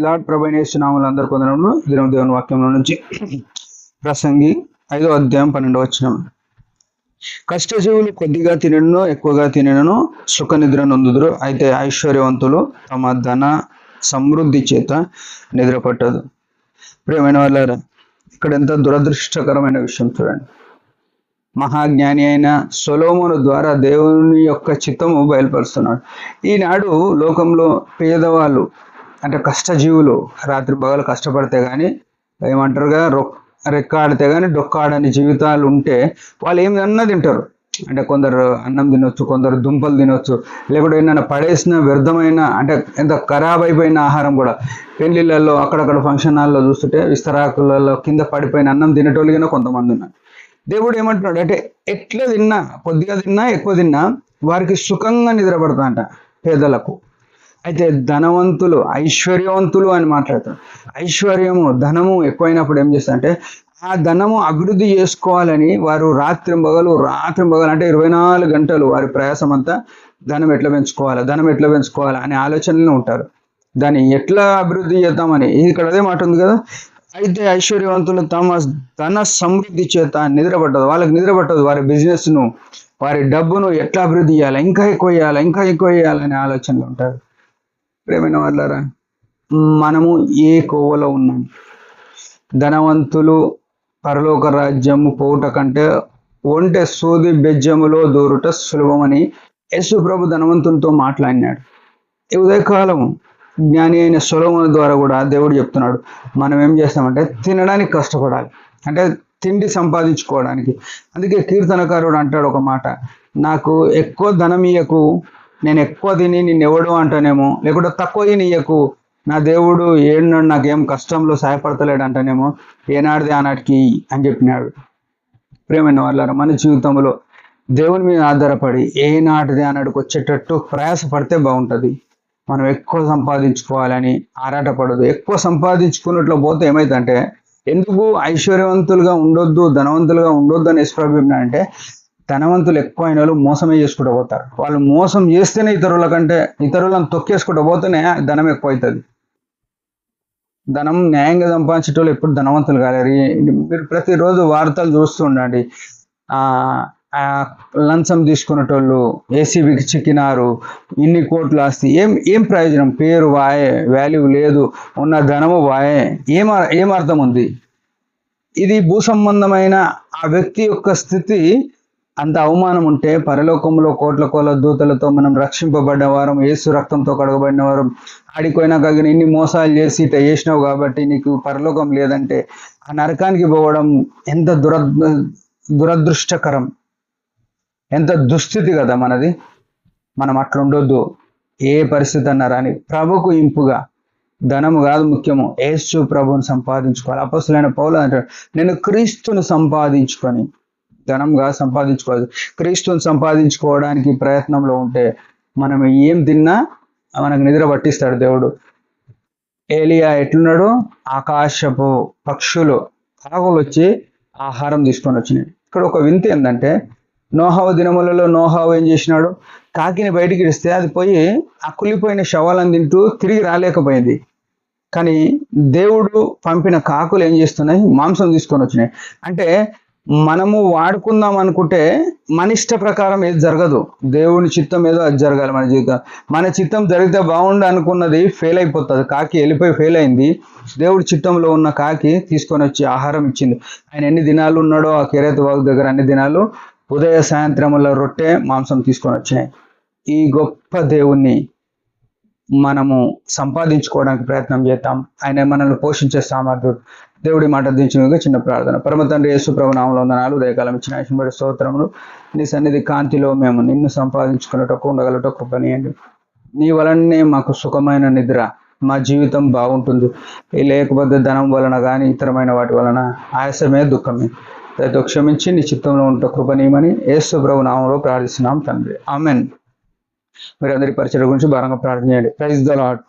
Lord ప్రభు అయిన యేసు నామములో అందరి కొందరములు దినం దేవుని వాక్యంలో నుంచి ప్రసంగి 5వ అధ్యాయం 12వ వచనం. కష్టజీవులు కొద్దిగా తినను ఎక్కువగా తినను సుఖ నిద్ర నొందుదురు, అయితే ఐశ్వర్యవంతులు తమ ధన సమృద్ధి చేత నిద్ర పట్టదు. ప్రియమైన వాళ్ళారా, ఇక్కడ ఎంత దురదృష్టకరమైన విషయం చూడండి. మహాజ్ఞాని అయిన సొలొమోను ద్వారా దేవుని యొక్క చిత్తము బయలుపరుస్తున్నాడు. ఈనాడు లోకంలో పేదవాళ్ళు అంటే కష్టజీవులు రాత్రి పగలు కష్టపడితే కానీ ఏమంటారుగా రెక్కాడితే కానీ డొక్కాడని జీవితాలు ఉంటే వాళ్ళు ఏమన్నా తింటారు. అంటే కొందరు అన్నం తినొచ్చు, కొందరు దుంపలు తినొచ్చు, లేకపోతే ఏమైనా పడేసిన వ్యర్థమైన అంటే ఎంత ఖరాబ్ అయిపోయిన ఆహారం కూడా పెళ్లిళ్ళల్లో అక్కడక్కడ ఫంక్షన్ హాల్లో చూస్తుంటే విస్తరాకులలో కింద పడిపోయిన అన్నం తినేటోళ్ళుగా కొంతమంది ఉన్నారు. దేవుడు ఏమంటున్నాడు అంటే ఎట్లా తిన్నా కొద్దిగా తిన్నా ఎక్కువ తిన్నా వారికి సుఖంగా నిద్రపడతాంట పేదలకు. అయితే ధనవంతులు ఐశ్వర్యవంతులు అని మాట్లాడతారు. ఐశ్వర్యము ధనము ఎక్కువైనప్పుడు ఏం చేస్తారంటే ఆ ధనము అభివృద్ధి చేసుకోవాలని వారు రాత్రి పగలు అంటే 24 గంటలు వారి ప్రయాసం అంతా ధనం ఎట్లా పెంచుకోవాలి అనే ఆలోచనలో ఉంటారు. దాన్ని ఎట్లా అభివృద్ధి చేద్దామని. ఇక్కడ అదే మాట ఉంది కదా. అయితే ఐశ్వర్యవంతులు తమ ధన సమృద్ధి చేత వాళ్ళకి నిద్ర పట్టదు. వారి బిజినెస్ను వారి డబ్బును ఎట్లా అభివృద్ధి చేయాలి, ఇంకా ఎక్కువ చేయాలనే ఆలోచనలు ఉంటారు. ప్రేమైన వాళ్ళారా, మనము ఏ కోవలో ఉన్నాం? ధనవంతులు పరలోక రాజ్యము పోవుట కంటే ఒంటె సూది బెజ్జములో దూరుట సులభమని యేసు ప్రభు ధనవంతులతో మాట్లాడినాడు. ఈ ఉదయకాలము జ్ఞాని అయిన సొలొమోను ద్వారా కూడా దేవుడు చెప్తున్నాడు, మనం ఏం చేస్తామంటే తినడానికి కష్టపడాలి, అంటే తిండి సంపాదించుకోవడానికి. అందుకే కీర్తనకారుడు అంటాడు ఒక మాట, నాకు ఎక్కువ ధనం ఇయ్యకు, నేను ఎక్కువ తిని నిన్నెవడు అంటానేమో, లేకుంటే తక్కువ తినియ్యకు, నా దేవుడు ఏడున్నాడు నాకేం కష్టంలో సహాయపడతలేడు అంటానేమో, ఏనాడిది ఆనాటికి అని చెప్పినాడు. ప్రేమైన వాళ్ళారా, మన జీవితంలో దేవుని మీద ఆధారపడి ఏనాటిది ఆనాడికి వచ్చేటట్టు ప్రయాసపడితే బాగుంటుంది. మనం ఎక్కువ సంపాదించుకోవాలని ఆరాటపడదు. ఎక్కువ సంపాదించుకున్నట్లు పోతే ఏమైందంటే, ఎందుకు ఐశ్వర్యవంతులుగా ఉండొద్దు ధనవంతులుగా ఉండొద్దు అని యెసు అంటే ధనవంతులు ఎక్కువ అయిన వాళ్ళు మోసమే చేసుకుంటూ పోతారు. వాళ్ళు మోసం చేస్తేనే ఇతరులను తొక్కేసుకుంటూ పోతేనే ధనం ఎక్కువ అవుతుంది. ధనం న్యాయంగా సంపాదించేటోళ్ళు ఎప్పుడు ధనవంతులు కాలేరు. మీరు ప్రతిరోజు వార్తలు చూస్తూ ఉండండి. లంచం తీసుకునేటోళ్ళు ఏసీబీకి చిక్కినారు, ఇన్ని కోట్లు ఆస్తి, ఏం ప్రయోజనం? పేరు వాయే, వాల్యూ లేదు, ఉన్న ధనము వాయే, ఏం అర్థం ఉంది? ఇది భూ సంబంధమైన ఆ వ్యక్తి యొక్క స్థితి. అంత అవమానం ఉంటే పరలోకంలో కోట్ల దూతలతో మనం రక్షింపబడ్డ వారం, యేసు రక్తంతో కడగబడిన వారం, ఆడిపోయినాక ఇన్ని మోసాలు చేసి ఇట్లా చేసినావు కాబట్టి నీకు పరలోకం లేదంటే ఆ నరకానికి పోవడం ఎంత దురదృష్టకరం, ఎంత దుస్థితి కదా మనది. మనం అట్లా ఉండొద్దు ఏ పరిస్థితి అన్నారా అని. ప్రభుకు ఇంపుగా ధనము కాదు ముఖ్యము, యేసు ప్రభువుని సంపాదించుకోవాలి. అపొస్తలుడైన పౌలు అంటాడు, నేను క్రీస్తుని సంపాదించుకొని, ధనంగా సంపాదించుకోవాలి, క్రీస్తుని సంపాదించుకోవడానికి ప్రయత్నంలో ఉంటే మనం ఏం తిన్నా మనకు నిద్ర పట్టిస్తాడు దేవుడు. ఏలియా ఎట్లున్నాడు? ఆకాశపు పక్షులు కాకులు వచ్చి ఆహారం తీసుకొని వచ్చినాయి. ఇక్కడ ఒక వింత ఏంటంటే, నోహావు దినములలో నోహావు ఏం చేసినాడు? కాకిని బయటికి ఇస్తే అది పోయి ఆ కుళ్ళిపోయిన శవాలను తింటూ తిరిగి రాలేకపోయింది. కానీ దేవుడు పంపిన కాకులు ఏం చేస్తున్నాయి? మాంసం తీసుకొని వచ్చినాయి. అంటే మనము వాడుకుందాం అనుకుంటే మన ఇష్ట ప్రకారం ఏది జరగదు. దేవుని చిత్తం ఏదో అది జరగాలి మన జీవితం. మన చిత్తం జరిగితే బాగుండు అనుకున్నది ఫెయిల్ అయిపోతుంది. కాకి వెళ్ళిపోయి ఫెయిల్ అయింది. దేవుడి చిత్తంలో ఉన్న కాకి తీసుకొని వచ్చి ఆహారం ఇచ్చింది. ఆయన ఎన్ని దినాలు ఉన్నాడో ఆ కెరేతు వాగు దగ్గర అన్ని దినాలు ఉదయ సాయంత్రముల రొట్టె మాంసం తీసుకొని వచ్చినాయి. ఈ గొప్ప దేవుణ్ణి మనము సంపాదించుకోవడానికి ప్రయత్నం చేద్దాం. ఆయన మనల్ని పోషించే సామర్థ్యుడు. దేవుడి మాట దించిన చిన్న ప్రార్థన. పరమ తండ్రి యేసు ప్రభు నామములో వందనాలు. ఉదయకాలం ఇచ్చిన ఐశ్వర్య స్తోత్రములు. నీ సన్నిధి కాంతిలో మేము నిన్ను సంపాదించుకున్నటకు ఉండగలటకు కృపనీయండి. నీ వలనే మాకు సుఖమైన నిద్ర, మా జీవితం బాగుంటుంది. లేకపోతే ధనం వలన కానీ ఇతరమైన వాటి వలన ఆయాసమే దుఃఖమే. దయతో క్షమించి నీ చిత్తంలో ఉంట కృపనీయమని యేసు ప్రభు నామములో ప్రార్థిస్తున్నాం తండ్రి, ఆమెన్. మీరు అందరి పరిచయం గురించి భారంగా ప్రార్థన చేయండి. Praise the lord.